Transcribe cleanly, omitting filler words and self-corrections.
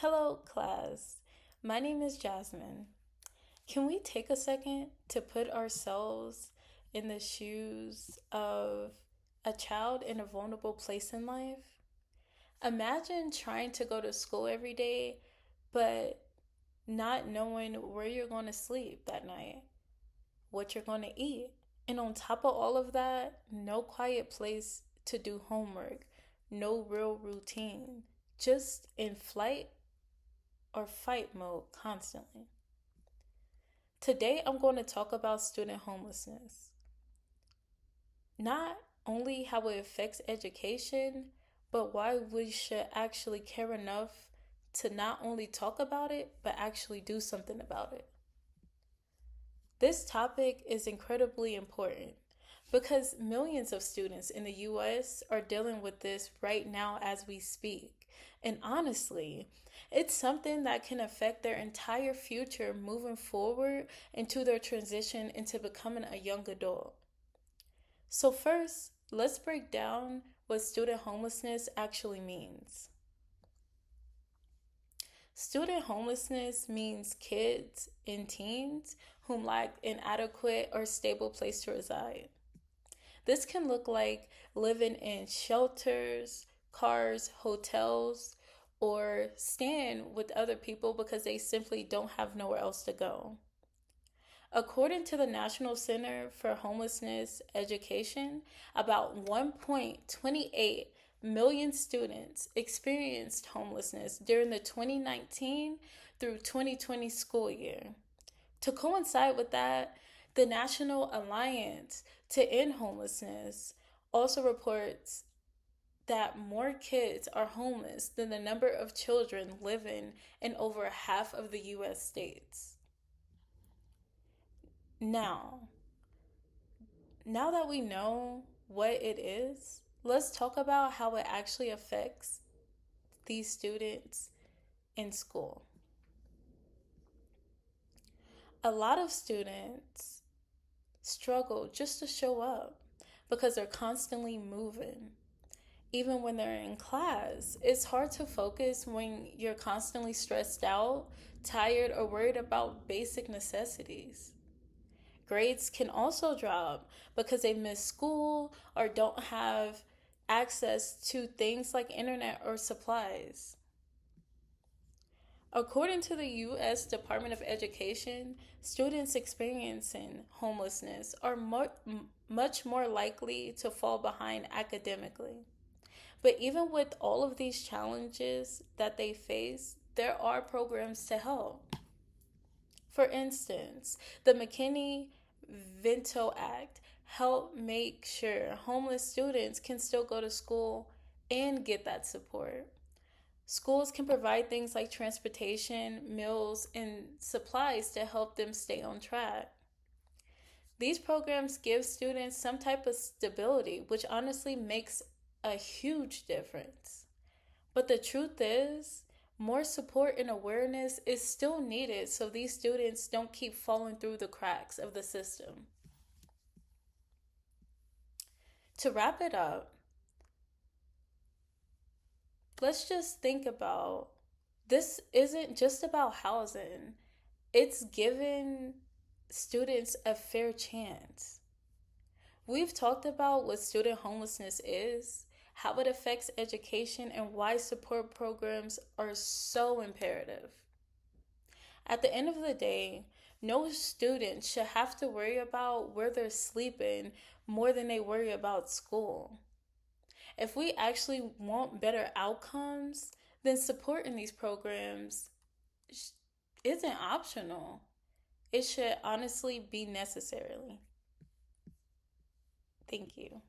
Hello, class. My name is Jasmine. Can we take a second to put ourselves in the shoes of a child in a vulnerable place in life? Imagine trying to go to school every day, but not knowing where you're going to sleep that night, what you're going to eat. And on top of all of that, no quiet place to do homework, no real routine, just in flight or fight mode constantly. Today, I'm going to talk about student homelessness. Not only how it affects education, but why we should actually care enough to not only talk about it, but actually do something about it. This topic is incredibly important because millions of students in the US are dealing with this right now as we speak. And honestly, it's something that can affect their entire future moving forward into their transition into becoming a young adult. So, first, let's break down what student homelessness actually means. Student homelessness means kids and teens whom lack an adequate or stable place to reside. This can look like living in shelters, cars, hotels, or staying with other people because they simply don't have nowhere else to go. According to the National Center for Homelessness Education, about 1.28 million students experienced homelessness during the 2019 through 2020 school year. To coincide with that, the National Alliance to End Homelessness also reports that more kids are homeless than the number of children living in over half of the US states. Now, now that we know what it is, let's talk about how it actually affects these students in school. A lot of students struggle just to show up because they're constantly moving. Even when they're in class, it's hard to focus when you're constantly stressed out, tired, or worried about basic necessities. Grades can also drop because they miss school or don't have access to things like internet or supplies. According to the U.S. Department of Education, students experiencing homelessness are much more likely to fall behind academically. But even with all of these challenges that they face, there are programs to help. For instance, the McKinney-Vento Act helped make sure homeless students can still go to school and get that support. Schools can provide things like transportation, meals, and supplies to help them stay on track. These programs give students some type of stability, which honestly makes a huge difference. But the truth is, more support and awareness is still needed so these students don't keep falling through the cracks of the system. To wrap it up, let's just think about this isn't just about housing, it's giving students a fair chance. We've talked about what student homelessness is, how it affects education, and why support programs are so imperative. At the end of the day, no student should have to worry about where they're sleeping more than they worry about school. If we actually want better outcomes, then support in these programs isn't optional. It should honestly be necessary. Thank you.